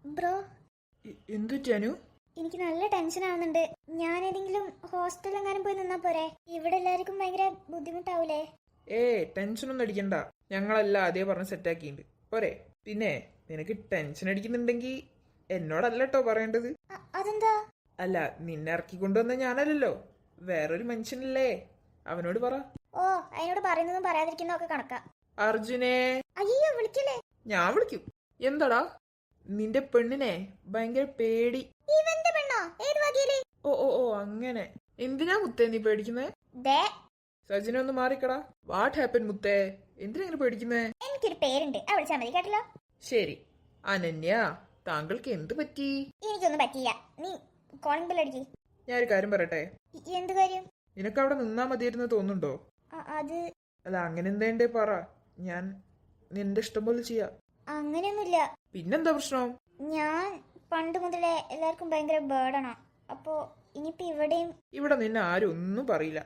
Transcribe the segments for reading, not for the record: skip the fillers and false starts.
Bro, എന്തു ജനു? എനിക്ക് നല്ല ടെൻഷൻ ആവുന്നുണ്ട്. ഞാൻ ഏതെങ്കിലും ഹോസ്റ്റലിലെങ്ങാനും പോയി നിന്നാ പോരെ? ഇവിടെ എല്ലാവർക്കും ഭയങ്കര ബുദ്ധിമുട്ടാവൂലേ? ടെൻഷനൊന്നും അടിക്കണ്ട. ഞങ്ങളെല്ലാം അതേ പറഞ്ഞ് സെറ്റാക്കിയിട്ടുണ്ട് പോരെ. പിന്നെ നിനക്ക് ടെൻഷൻ അടിക്കുന്നുണ്ടെങ്കിൽ എന്നോടല്ല കേട്ടോ പറയേണ്ടത്. അതെന്താ? അല്ല, നിന്നെ ഇറക്കിക്കൊണ്ടുവന്ന ഞാനല്ലല്ലോ, വേറൊരു മനുഷ്യനല്ലേ, അവനോട് പറ. ഓ, അതിനോട് പറയുന്നതും പറയാതിരിക്കുന്നതും ഒക്കെ കണക്കാ. അർജുനെ. അയ്യോ, വിളിക്കല്ലേ. ഞാൻ വിളിക്കും. എന്താടാ നിന്റെ പെണ്ണിനെ ഭയങ്കര പേടി? ഇവന്റെ പെണ്ണോ? ഏത് വകയില്? ഓ ഓ ഓ അങ്ങനെ. എന്തിനാ മുത്തേ നീ പേടിക്കുന്നേ? സജിനെ ഒന്ന് മാറിക്കടാ. വാട്ട് ഹാപ്പൻ മുത്തേ? എന്തിനാ ഇങ്ങനെ പേടിക്കുന്നേ? എനിക്കൊരു പേരുണ്ട്, ആ വിളിച്ചാ മതി കേട്ടല്ലോ. ശരി. അനന്യ, താങ്കൾക്ക് എന്ത് പറ്റി? എനിക്കൊന്നും പറ്റിയില്ല. നീ കോളിംഗ് ബെൽ അടിക്ക്. ഞാനൊരു കാര്യം പറയട്ടെ? എന്ത് കാര്യം? നിനക്ക് അവിടെ നിന്നാ മതിയായിരുന്നു തോന്നുന്നുണ്ടോ? അത് അല്ല, അങ്ങനെ എന്തേണ്ടേ പറ, ഞാൻ നിന്റെ ഇഷ്ടം പോലെ ചെയ്യാം. അങ്ങനെയൊന്നുമില്ല. പിന്നെന്താ പ്രശ്നം? ഞാൻ പണ്ട് മുതലേ എല്ലാവർക്കും ഭയങ്കര ബേർഡാണ്. അപ്പോ ഇനിയിപ്പോ ഇവിടെ നിന്നെ ആരും ഒന്നും പറയില്ല.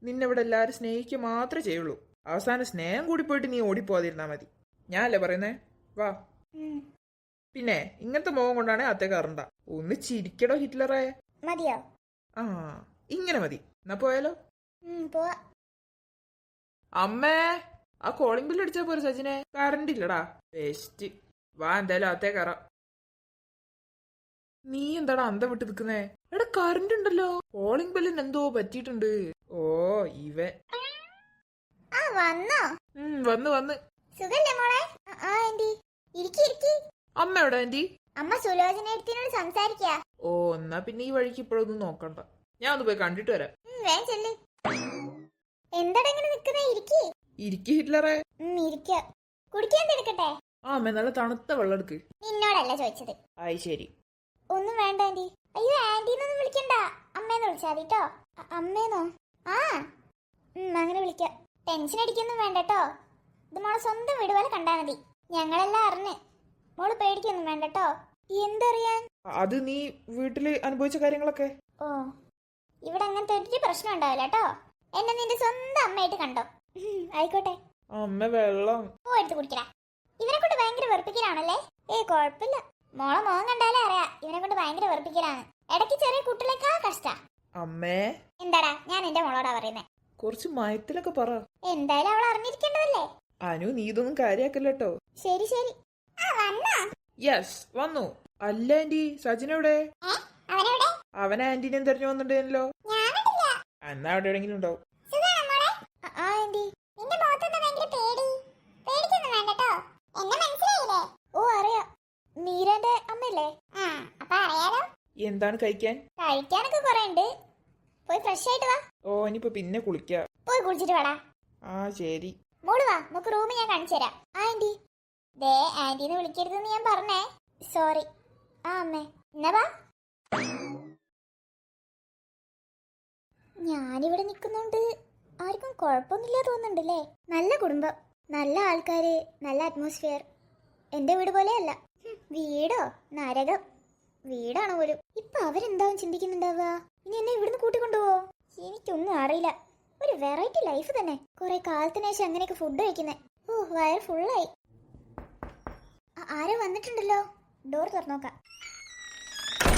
നിന്നെ ഇവിടെ എല്ലാരും സ്നേഹിക്കുക മാത്രമേ ചെയ്യുള്ളൂ. അവസാനം സ്നേഹം കൂടി പോയിട്ട് നീ ഓടിപ്പോതിരുന്നാ മതി. ഞാനല്ലേ പറയുന്നേ? വാ. പിന്നെ ഇങ്ങനത്തെ മുഖം കൊണ്ടാണ് അത്തേ കയറണ്ട. ഒന്ന് ചിരിക്കടോ ഹിറ്റ്ലറെ. മതിയോ? ആ, ഇങ്ങനെ മതി. എന്നാ പോയാലോ? പോവാ. അമ്മേ, ആ കോളിംഗ് ബില്ല് അടിച്ചാ പോരെ സജിനെ? കറണ്ട് ഇല്ലടാ. ബെസ്റ്റ്. വാ, എന്തായാലും അത്തേ കയറാം. നീ എന്താടാ അന്തം വിട്ട് നിൽക്കുന്നേ? എടാ, കറണ്ട് ഉണ്ടല്ലോ. കോളിംഗ് ബെല്ലിന് എന്തോ പറ്റിയിട്ടുണ്ട്. ഓ, ഇവൻ വന്ന് വന്ന്. അമ്മ എവിടെ ആന്റി? അമ്മ സുലോചനയോട് സംസാരിക്കാ. ഓ, എന്നാ പിന്നെ ഈ വഴിക്ക് ഇപ്പോഴൊന്നും നോക്കണ്ട. ഞാൻ ഒന്ന് പോയി കണ്ടിട്ട് വരാം. എന്താടാ ഇങ്ങനെ നിക്കുന്നേ? ഇരിക്ക് ഹിറ്റ്ലറെ. കുടിക്കാൻ എടുക്കട്ടെ? ആ അമ്മ, നല്ല തണുത്ത വെള്ളം എടുക്ക്. നിന്നോടല്ല ചോദിച്ചത്. ആയി ശരി. ഒന്നും വേണ്ട ആന്റി. അയ്യോ, ആന്റിന്നൊന്നും വിളിക്കണ്ട, അമ്മേന്ന് വിളിച്ചാ മതി കേട്ടോ. അമ്മേന്നോ? ആ, അങ്ങനെ വിളിക്കാം. ടെൻഷൻ അടിക്കൊന്നും വേണ്ട കേട്ടോ. ഇത് മോളെ സ്വന്തം വീട് പോലെ കണ്ടാ മതി. ഞങ്ങളെല്ലാം അറിഞ്ഞ്. മോള് പേടിക്കൊന്നും വേണ്ട കേട്ടോ. എന്തറിയാൻ? അത് നീ വീട്ടില് അനുഭവിച്ച കാര്യങ്ങളൊക്കെ. ഓ, ഇവിടെ അങ്ങനത്തെ ഒരു പ്രശ്നം ഉണ്ടാവില്ല കേട്ടോ. എന്നെ നിന്റെ സ്വന്തം അമ്മയായിട്ട് കണ്ടോ? ആയിക്കോട്ടെ. അമ്മ വെള്ളം എടുത്ത് കുടിക്കടാ. ഇവനെ കൊണ്ട് ഭയങ്കര വെറുപ്പിക്കലാണല്ലേ? കുഴപ്പമില്ല. മോളെ മോഹം കണ്ടാലേ അറിയാ ഇവനെ കൊണ്ട് ഭയങ്കര വെറുപ്പിക്കലാണ്. ഇടയ്ക്ക് ചെറിയ കുട്ടികളേക്കാ കഷ്ട. അമ്മേ. എന്താടാ ഞാൻ എന്റെ മോളോടാ പറയുന്നേ? കുറച്ച് മയത്തിലൊക്കെ പറ. എന്തായാലും അവൾ അറിഞ്ഞിരിക്കേണ്ടതല്ലേ. അനു, നീ ഇതൊന്നും കാര്യാക്കല്ലോ. ശരി ശരി. യെസ്, വന്നു. അല്ല ആന്റി, സജിനെവിടെ? അവൻ ആന്റിനെ തെരഞ്ഞു വന്നിട്ടുണ്ടല്ലോ. എന്നാ അവിടെ എവിടെങ്കിലും ഉണ്ടാവും. മീരന്റെ അമ്മയല്ലേ? എന്താണ് കഴിക്കാൻ? കഴിക്കാനൊക്കെ കുറെ ഉണ്ട്. പോയി ഫ്രഷ് ആയിട്ട് വാ. ഓ, ഇനിയിപ്പോ പിന്നെ കുളിക്കാം. പോയി കുളിച്ചിട്ട് വാടാ. ആ ശരി. മോള് വാ, നമുക്ക് റൂം ഞാൻ കാണിച്ചു തരാം. ആന്റി ദേ, ആന്റിന്ന് വിളിക്കരുതെന്ന് ഞാൻ പറഞ്ഞേ. സോറി. അമ്മേ എന്നാ വാ. ഞാനിവിടെ നിൽക്കുന്നുണ്ട് ആർക്കും കുഴപ്പമൊന്നുമില്ല തോന്നുന്നുണ്ടല്ലേ? നല്ല കുടുംബം, നല്ല ആൾക്കാര്, നല്ല അറ്റ്മോസ്ഫിയർ. എന്റെ വീട് പോലെയല്ല. വീടോ നരകം. വീടാണോ പോലും. ഇപ്പൊ അവരെന്താവും ചിന്തിക്കുന്നുണ്ടാവുക? ഇനി എന്നെ ഇവിടുന്ന് കൂട്ടിക്കൊണ്ടുപോവോ? എനിക്കൊന്നും അറിയില്ല. ഒരു വെറൈറ്റി ലൈഫ് തന്നെ. കുറെ കാലത്തിന് ശേഷം അങ്ങനെയൊക്കെ ഫുഡ് കഴിക്കുന്നേ. ഓ, വയർ ഫുള്ളായി. ആരോ വന്നിട്ടുണ്ടല്ലോ. ഡോർ തുറന്നോക്കാം.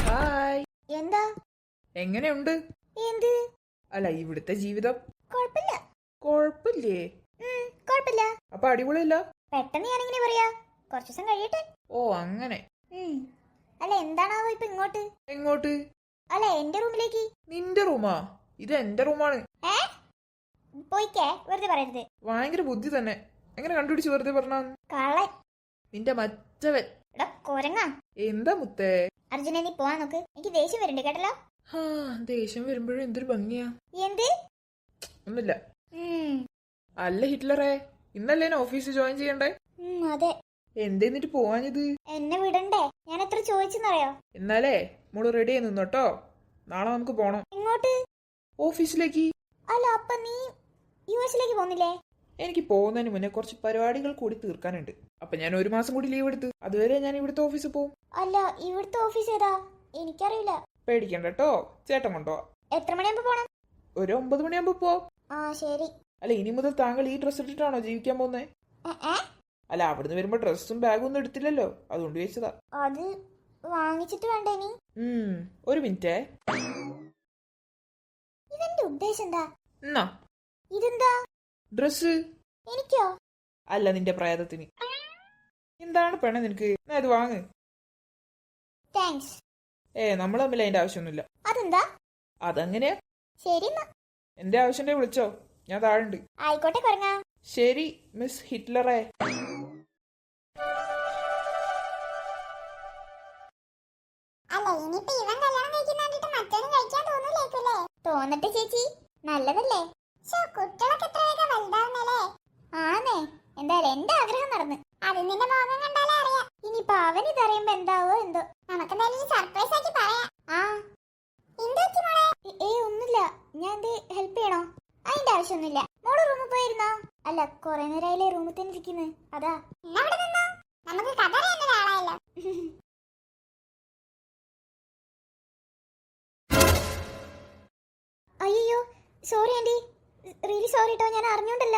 ഹായ്. എന്താ? എങ്ങനെയുണ്ട്? എന്ത്? അല്ല, ഇവിടുത്തെ ജീവിതം കുഴപ്പമില്ല. കുഴപ്പമില്ലേ? കുഴപ്പമില്ല. അപ്പൊ അടിപൊളിയല്ല? പെട്ടെന്ന് ഞാനിങ്ങനെ പറയാ, കുറച്ചു ദിവസം കഴിയട്ടെ. ഓ അങ്ങനെ. അല്ല, എന്താണാവോ ഇപ്പൊ ഇങ്ങോട്ട്? എങ്ങോട്ട്? അല്ല, എന്റെ റൂമിലേക്ക്. നിന്റെ റൂമാ? ഇത് എന്റെ റൂമാണ്. പോയിക്കേ, വെറുതെ പറയരുത്. ഭയങ്കര ബുദ്ധി തന്നെ. എങ്ങനെ കണ്ടുപിടിച്ച് വെറുതെ പറഞ്ഞ? കള്ളൻ. നിന്റെ മറ്റവൻ. കൊരങ്ങ. എന്താ മുത്തേ? അർജുനെ, നീ പോവാൻ നോക്ക്. എനിക്ക് ദേഷ്യം വരുന്നുണ്ട് കേട്ടല്ലോ. ദേഷ്യം വരുമ്പോഴും എന്തൊരു ഭംഗിയാ. എന്ത്? ഒന്നുമില്ല. അല്ല ഹിറ്റ്ലറെ, ഇന്നല്ലേ ഓഫീസിൽ ജോയിൻ ചെയ്യണ്ടേ? അതെ. എന്തെന്നിട്ട് പോവാഞ്ഞത്? എന്നെ വിടണ്ടേ? ഞാൻ എത്ര ചോദിച്ചെന്നറിയോ? എന്നാലേ മോള് റെഡി ആയി നിന്നോട്ടോ. നാളെ നമുക്ക് പോണം. എങ്ങോട്ട്? ഓഫീസിലേക്ക്. അല്ല, അപ്പൊ നീ യുഎസിലേക്ക് പോന്നില്ലേ? എനിക്ക് പോകുന്നതിന് മുന്നേ കുറച്ച് പരിപാടികൾ കൂടി തീർക്കാനുണ്ട്. അപ്പൊ ഞാൻ 1 മാസം കൂടി ലീവ് എടുത്ത്. അതുവരെ ഞാൻ ഇവിടുത്തെ ഓഫീസിൽ പോകും. അല്ല, ഇവിടുത്തെ ഓഫീസ് ഏതാ? എനിക്കറിയില്ല. പേടിക്കണ്ട കേട്ടോ, ചേട്ടൻ കൊണ്ടോ. എത്ര മണിയാകുമ്പോ പോണം? ഒരു 9 മണിയാകുമ്പോ പോ. ശരി. അല്ല, ഇനി മുതൽ താങ്കൾ ഈ ഡ്രസ് ഇട്ടിട്ടാണോ ജീവിക്കാൻ പോകുന്നേ? അല്ല, അവിടുന്ന് വരുമ്പോ ഡ്രസ്സും ബാഗും ഒന്നും എടുത്തില്ലല്ലോ, അതുകൊണ്ട് ചോദിച്ചതാ. അത് വാങ്ങിച്ചിട്ട് വേണ്ടേ നീ? ഒരു മിനിറ്റേ. ഇവന്റെ ഉദ്ദേശം എന്താ? എന്നാ ഇതെന്താ? ഡ്രസ്. എനിക്കോ? അല്ല, നിന്റെ പ്രേതത്തിന്. എന്താണ് പെണ്ണ നിനക്ക്? എന്നാ ഇത് വാങ്ങ്. താങ്ക്സ്. നമ്മൾ തമ്മിൽ അതിന്റെ ആവശ്യമൊന്നുമില്ല. അതെന്താ? അതങ്ങനെയാ. ശരി എന്നാ. എന്റെ ആവശ്യത്തെ വിളിച്ചോ, ഞാൻ താഴുണ്ട്. ആയിക്കോട്ടെ കുറങ്ങാ. ശരി മിസ് ഹിറ്റ്ലറെ. തോന്നട്ടെ ചേച്ചി, നല്ലതല്ലേ? ആന്നേ, എന്തായാലും എന്റെ ആഗ്രഹം നടന്ന്. അത് നിന്റെ മോഹം കണ്ടാലേ അറിയാം. ഇനിയിപ്പൊ അവൻ ഇതറിയുമ്പോ എന്താവോ എന്തോ. നമുക്ക് സർപ്രൈസ് ആക്കി പറയാം. ആ ഒന്നുമില്ല. ഞാൻ ഹെൽപ്പ് ചെയ്യണോ? അതിന്റെ ആവശ്യമൊന്നുമില്ല. മോള് റൂമിൽ പോയിരുന്നോ? അല്ല, കൊറേ നേരമായില്ലേ റൂമിൽ തന്നെ ഇരിക്കുന്നത്, അതാ. നമുക്ക് കഥ അറിയുന്ന ഒരാളായല്ലോ. അയ്യോ, സോറി ആന്റി, റിയലി സോറി കേട്ടോ, ഞാൻ അറിഞ്ഞോണ്ടല്ല.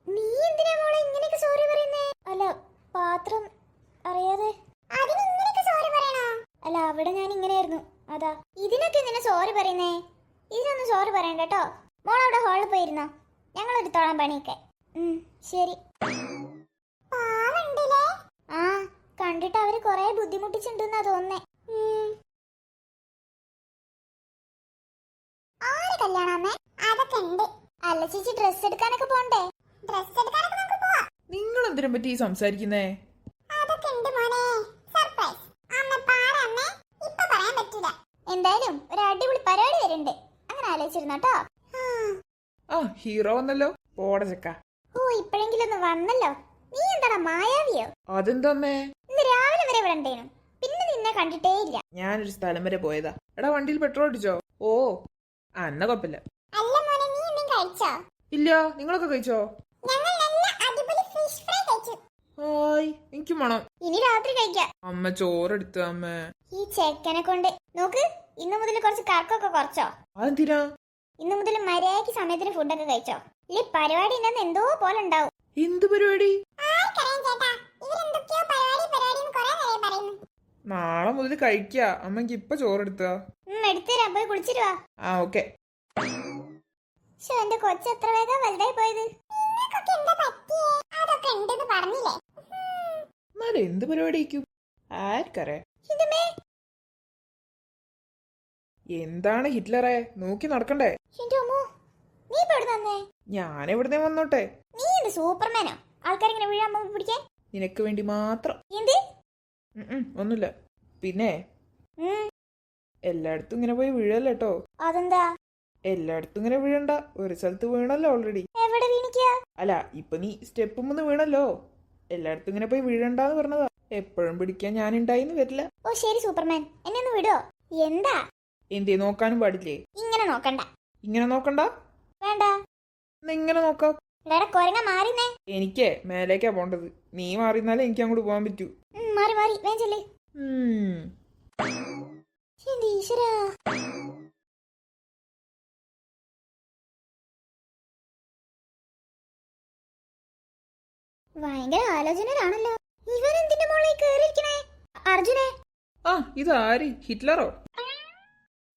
നീ എന്തിനാ മോളെ ഇങ്ങനെയൊക്കെ സോറി പറയുന്നേ? അല്ല, പാത്രം അറിയാതെ. അല്ല, അവിടെ ഞാൻ ഇങ്ങനെയായിരുന്നു, അതാ. ഇതിനൊക്കെ എന്തിനാ സോറി പറയുന്നേ? ഇതിനൊന്നും സോറി പറയണ്ട കേട്ടോ. മോൾ അവിടെ ഹാളിൽ പോയിരുന്നോ? ഞങ്ങൾ എടുത്തോളാം പണിയൊക്കെ. ശരി. ആ, കണ്ടിട്ട് അവര് കൊറേ ബുദ്ധിമുട്ടിച്ചിട്ടുണ്ടെന്നാ തോന്നേ. കല്യാണമേ അതൊക്കെ ഉണ്ട്. അല്ല ചേച്ചി, ഡ്രസ് എടുക്കാനൊക്കെ പോണ്ടേ? ഡ്രസ് എടുക്കാനൊക്കെ നമുക്ക് പോവാം. നിങ്ങൾ എന്തിനെ പറ്റി സംസാരിക്കുന്നേ? അതൊക്കെ ഉണ്ട് മോനെ, സർപ്രൈസ്. അമ്മ പാറമ്മേ, ഇപ്പൊ പറയാൻ പറ്റില്ല. എന്തായാലും ഒരു അടിപൊളി പരിപാടി വരുന്നുണ്ട്, അങ്ങനെ ആലോചിച്ചിരുന്നോട്ടോ. ആ, ഹീറോ വന്നല്ലോ. പോട ചെക്ക. ഓ, ഇപ്പോഴെങ്കിലും ഒന്ന് വന്നല്ലോ. നീ എന്താടാ മായാവിയോ? അതെന്തമ്മേ? ഇന്ന് രാവിലെ വരെ ഇവിടെ ഉണ്ടേനു, പിന്നെ നിന്നെ കണ്ടിട്ടേ ഇല്ല. ഞാനൊരു സ്ഥലം വരെ പോയതാ. എടാ, വണ്ടിയിൽ പെട്രോൾ അടിച്ചോ? ഓ, എന്നാ കുഴപ്പമില്ല. അല്ല മോനെ, നീ എന്തും കഴിച്ചോ? ഇല്ല, നിങ്ങളൊക്കെ കഴിച്ചോ? ഞങ്ങൾ നല്ല അടിപൊളി ഫിഷ് ഫ്രൈ കഴിച്ചു. ഹായ്, എനിക്കും വേണം. ഇനി രാത്രി കഴിക്കാം. അമ്മ ചോറെടുത്ത അമ്മ. ഈ ചെക്കനെ കൊണ്ട് നോക്ക്, ഇന്നു മുതൽ കുറച്ച് കറക്കൊക്കെ കുറച്ചോ. അതെന്തിനാ? ഇന്നു മുതൽ മര്യാദയ്ക്ക് സമയത്തിന് ഫുഡൊക്കെ കഴിച്ചോ. ഈ പരിപാടി ഉണ്ടെന്ന് എന്തോ പോലെ ഉണ്ടാവും. എന്ത് പരിപാടി? നാളെ മുതൽ കഴിക്ക. അമ്മക്ക് ഇപ്പൊ ചോറെടുത്ത. എടുത്തരാ, പോയി കുളിച്ചിരുവാ. ആ, ഓക്കെ. എന്റെ കൊച്ചു എത്ര വേഗം വലുതായി പോയത്. എന്നാലും എന്ത് പരിപാടിക്കും ആർക്കറിയാം. എന്താണ് ഹിറ്റ്ലറെ, നോക്കി നടക്കണ്ടേ? ഞാൻ എവിടുന്നേ വന്നോട്ടെ. നീ എന്ത് സൂപ്പർമാനോ? ആൾക്കാരിങ്ങനെ വീഴാൻ പോകുമ്പോ പിടിക്കാൻ. നിനക്ക് വേണ്ടി മാത്രം. എന്ത്? ഒന്നുമില്ല. പിന്നെ എല്ലായിടത്തും ഇങ്ങനെ പോയി വീഴല്ലോ കേട്ടോ. അതെന്താ? എല്ലായിടത്തും ഇങ്ങനെ വീഴണ്ട. ഒരു സ്ഥലത്ത് വീണല്ലോ ഓൾറെഡി. എവിടെ വീണിക്കാ? അല്ല, ഇപ്പൊ നീ സ്റ്റെപ്പ് മുന്ന് വീണല്ലോ. എല്ലായിടത്തും ഇങ്ങനെ പോയി വീഴണ്ടെന്ന് പറഞ്ഞതാ. എപ്പോഴും പിടിക്കാൻ ഞാൻ ഉണ്ടായിന്ന് വരില്ല. ഓ ശരി സൂപ്പർമാൻ, എന്നെ ഒന്ന് വിടോ? എന്താ? എന്തേ, നോക്കാനും പാടില്ലേ? ഇങ്ങനെ നോക്കണ്ട. ഇങ്ങനെ നോക്കണ്ട? വേണ്ട. ഇങ്ങനെ നോക്കാം. കൊരങ്ങ മാറിന്നേ. എനിക്ക് മേലേക്കാ പോണ്ടത്. നീ മാറിന്നാലേ എനിക്ക് അങ്ങോട്ട് പോകാൻ പറ്റൂ. മാറി മാറി വേഞ്ചല്ലേ. ഈശ്വരാ, ഭയങ്കര ആലോചനയിലാണല്ലോ. ഇവൻ എന്തിന്റെ മോളെ കേറിയിരിക്കണേ? അർജുനെ. ആ, ഇതാര്? ഹിറ്റ്ലറോ?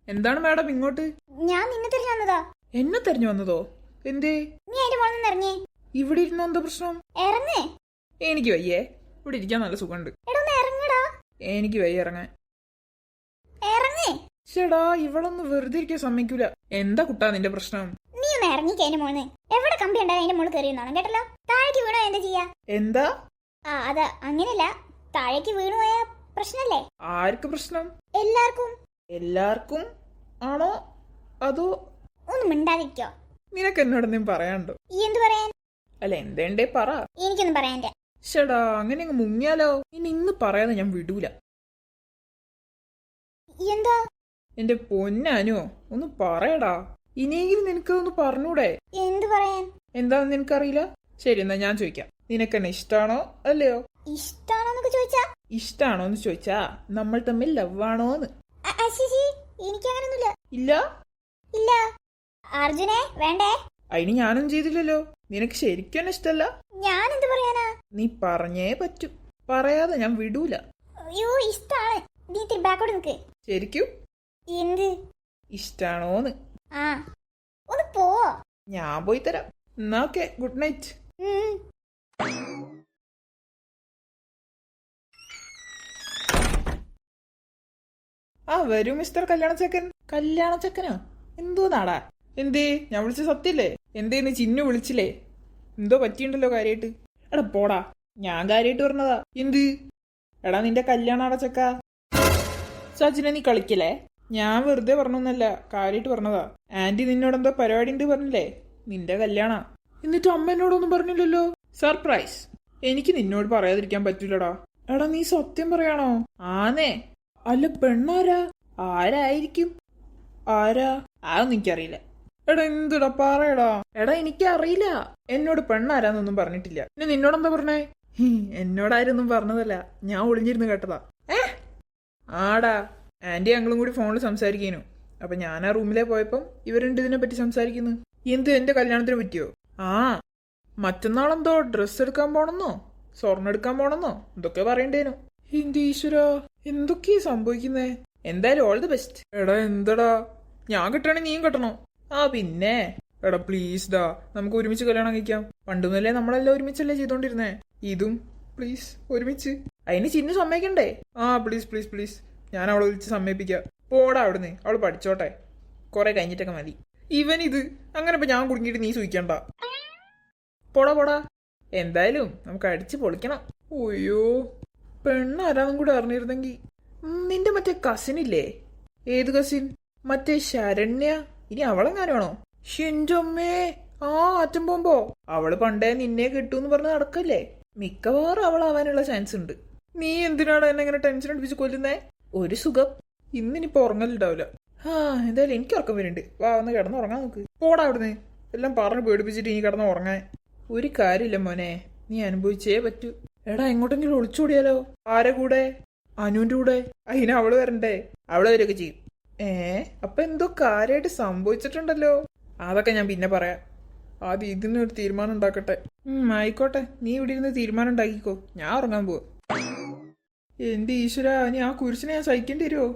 എന്താണ് മാഡം ഇങ്ങോട്ട്? ഞാൻ നിന്നെ തിരിഞ്ഞു വന്നതാ. എന്നെ തെരഞ്ഞു വന്നതോ? എന്തേ? നീ അതിന്റെ മോളിൽ നിന്ന് ഇറങ്ങി. ഇവിടെ ഇരുന്ന എന്താ പ്രശ്നം? ഇറങ്ങേ. എനിക്ക് വയ്യേ, ഇവിടെ ഇരിക്കാൻ നല്ല സുഖമുണ്ട്. ഇറങ്ങടാ. എനിക്ക് വയ്യ ഇറങ്ങാൻ. ഇറങ്ങേ. ചേടാ, ഇവളൊന്ന് വെറുതെ ഇരിക്കാൻ സമ്മതിക്കൂല. എന്താ കുട്ടാ നിന്റെ പ്രശ്നം? നീ ഒന്ന് ഇറങ്ങിക്ക് അതിന്റെ മോളിന്ന്. എവിടെ കമ്പി ഉണ്ടാവും അതിന്റെ മോള് കയറിയെന്നാണ് കേട്ടല്ലോ. താഴേക്ക് വീണോ എന്താ ചെയ്യാ? എന്താ? ആ, അതാ അങ്ങനെയല്ല, താഴേക്ക് വീണു പോയ പ്രശ്നല്ലേ? ആർക്ക് പ്രശ്നം? എല്ലാവർക്കും. എല്ലാവർക്കും ആണോ അതോ? ഒന്ന് മിണ്ടാതിരിക്കോ. നിനക്ക് എന്നോട് എന്തെങ്കിലും പറയാനുണ്ടോ? എന്ത് പറയാൻ? അല്ല, എന്തേണ്ടേ പറ. എനിക്കൊന്നും പറയാൻ. ചേടാ, അങ്ങനെ അങ്ങ് മുങ്ങിയാലോ? ഇനി ഇന്ന് പറയാതെ ഞാൻ വിടൂല. എന്താ? എന്റെ പൊന്നാനോ, ഒന്ന് പറയടാ. ഇനിയെങ്കിലും നിനക്കതൊന്ന് പറഞ്ഞൂടെ? എന്ത് പറയാൻ? എന്താന്ന് നിനക്കറിയില്ല? ശരി, എന്നാ ഞാൻ ചോദിക്കാം. നിനക്കെന്നെ ഇഷ്ടാണോ അല്ലയോ? ഇഷ്ടാണോന്നൊക്കെ ചോദിച്ചാ? ഇഷ്ടാണോന്ന് ചോദിച്ചാ നമ്മൾ തമ്മിൽ ലവാണോന്ന്. എനിക്കങ്ങനൊന്നുമില്ല. ഇല്ല? ഇല്ല. അർജുനെ വേണ്ടേ? അതിന് ഞാനും ചെയ്തില്ലല്ലോ. നിനക്ക് ശരിക്കും ഇഷ്ടല്ല. ഞാൻ എന്ത് പറയാനാ? നീ പറഞ്ഞേ പറ്റൂ. പറയാതെ ഞാൻ വിടൂല. അയ്യോ ഇഷ്ടാണ്. നീ ഇത്തിരി ബാക്കോട്ട് നിൽക്ക്. ശരിക്കും എന്ത് ഇഷ്ടാണോന്ന്? ആ ഒന്ന് പോ. ഞാൻ പോയി തരാം. എന്നാ ഓക്കെ, ഗുഡ് നൈറ്റ്. ഉം. ആ വരൂ മിസ്റ്റർ കല്യാണച്ചക്കൻ. കല്യാണച്ചക്കനോ? എന്തോ നാടാ? എന്തേ ഞാൻ വിളിച്ച സത്യല്ലേ? എന്തേന്ന് ചിന്നു വിളിച്ചില്ലേ? എന്തോ പറ്റിയുണ്ടല്ലോ കാര്യായിട്ട്. എടാ പോടാ, ഞാൻ കാര്യായിട്ട് പറഞ്ഞതാ. എന്ത്? എടാ നിന്റെ കല്യാണാടാ ചക്ക. സച്ചിനെ നീ കളിക്കലേ? ഞാൻ വെറുതെ പറഞ്ഞൊന്നല്ല, കാര്യായിട്ട് പറഞ്ഞതാ. ആന്റി നിന്നോടെന്തോ പരിപാടി ഉണ്ട് പറഞ്ഞില്ലേ? നിന്റെ കല്യാണ. എന്നിട്ട് അമ്മ എന്നോടൊന്നും പറഞ്ഞില്ലല്ലോ. സർപ്രൈസ്. എനിക്ക് നിന്നോട് പറയാതിരിക്കാൻ പറ്റൂലടാ. എടാ നീ സത്യം പറയാണോ? ആന്നേ. അല്ല പെണ്ണാരാ? ആരായിരിക്കും? ആരാ? അതൊന്നും എനിക്കറിയില്ല. എടാ എന്തുടാ പറയടാ. എടാ എനിക്കറിയില്ല. എന്നോട് പെണ്ണാരാന്നൊന്നും പറഞ്ഞിട്ടില്ല. പിന്നെ നിന്നോടെന്താ പറഞ്ഞേ? എന്നോടാരൊന്നും പറഞ്ഞതല്ല, ഞാൻ ഒളിഞ്ഞിരുന്ന് കേട്ടതാ. ആടാ, ആന്റി അങ്ങളും കൂടി ഫോണിൽ സംസാരിക്കേനു. അപ്പൊ ഞാൻ ആ റൂമിലെ പോയപ്പം ഇവരുണ്ട് ഇതിനെ പറ്റി സംസാരിക്കുന്നു. എന്ത്, എന്റെ കല്യാണത്തിന് പറ്റിയോ? ആ മറ്റന്നാളെന്തോ ഡ്രസ്സ് എടുക്കാൻ പോണെന്നോ സ്വർണ്ണം എടുക്കാൻ പോണെന്നോ എന്തൊക്കെ പറയണ്ടേനു. എന്റെ ഈശ്വരാ, എന്തൊക്കെയാ സംഭവിക്കുന്നേ? എന്തായാലും ഓൾ ദി ബെസ്റ്റ്. എടാ എന്തടാ, ഞാൻ കെട്ടണേ നീയും കെട്ടണോ? ആ പിന്നെ. എടാ പ്ലീസ് ഡാ, നമുക്ക് ഒരുമിച്ച് കല്യാണം കഴിക്കാം. പണ്ട് മുതലേ നമ്മളെല്ലാം ഒരുമിച്ചല്ലേ ചെയ്തോണ്ടിരുന്നേ. ഇതും പ്ലീസ് ഒരുമിച്ച്. അതിന് ചിന്നു സമ്മതിക്കണ്ടേ? ആ പ്ലീസ് പ്ലീസ് പ്ലീസ്, ഞാൻ അവളെ വിളിച്ച് സമ്മതിപ്പിക്കാം. പോടാ അവിടുന്ന്, അവള് പഠിച്ചോട്ടെ, കുറെ കഴിഞ്ഞിട്ടൊക്കെ മതി. ഇവനിത് അങ്ങനെ ഇപ്പൊ ഞാൻ കുടുങ്ങിയിട്ട് നീ സൂഹിക്കണ്ട. പോടാ പോടാ. എന്തായാലും നമുക്ക് അടിച്ച് പൊളിക്കണം. ഒയ്യോ, പെണ്ണാരാന്നും കൂടെ അറിഞ്ഞിരുന്നെങ്കി. നിന്റെ മറ്റേ കസിൻ ഇല്ലേ? ഏത് കസിൻ? മറ്റേ ശരണ്യ. ഇനി അവളെങ്ങാനാണോ? ഷിൻജമ്മേ, ആ അറ്റം പോകുമ്പോ അവള് പണ്ടേ നിന്നെ കിട്ടൂന്ന് പറഞ്ഞ് നടക്കല്ലേ. മിക്കവാറും അവളാവാനുള്ള ചാൻസ് ഉണ്ട്. നീ എന്തിനാണ് എന്നെ ഇങ്ങനെ ടെൻഷൻ അടിപ്പിച്ച് കൊല്ലുന്നേ? ഒരു സുഖം. ഇന്നിനിപ്പോ ഉറങ്ങലുണ്ടാവില്ല. ആ എന്തായാലും എനിക്ക് ഉറക്കം വരുന്നുണ്ട്. വാ ഒന്ന് കിടന്ന് ഉറങ്ങാൻ നോക്ക്. പോടാ അവിടുന്ന്, എല്ലാം പറഞ്ഞ് പേടിപ്പിച്ചിട്ട് ഇനി കിടന്ന് ഉറങ്ങാൻ. ഒരു കാര്യമില്ല മോനെ, നീ അനുഭവിച്ചേ പറ്റൂ. എടാ എങ്ങോട്ടെങ്കിലും ഒളിച്ചോടിയാലോ? ആരെ കൂടെ? അനുവിന്റെ കൂടെ. അതിന് അവള് വരണ്ടേ? അവള് വരൊക്കെ ചെയ്യും. അപ്പൊ എന്തോ കാര്യമായിട്ട് സംഭവിച്ചിട്ടുണ്ടല്ലോ. അതൊക്കെ ഞാൻ പിന്നെ പറയാം. ആദ്യം ഇതിനൊരു തീരുമാനം ഉണ്ടാക്കട്ടെ. ആയിക്കോട്ടെ, നീ ഇവിടെ ഇരുന്ന് തീരുമാനം ഉണ്ടാക്കിക്കോ. ഞാൻ ഉറങ്ങാൻ പോവാ. എന്റെ ഈശ്വര, ഇനി ആ കുരിശിനെ ഞാൻ സഹിക്കേണ്ടി വരുമോ?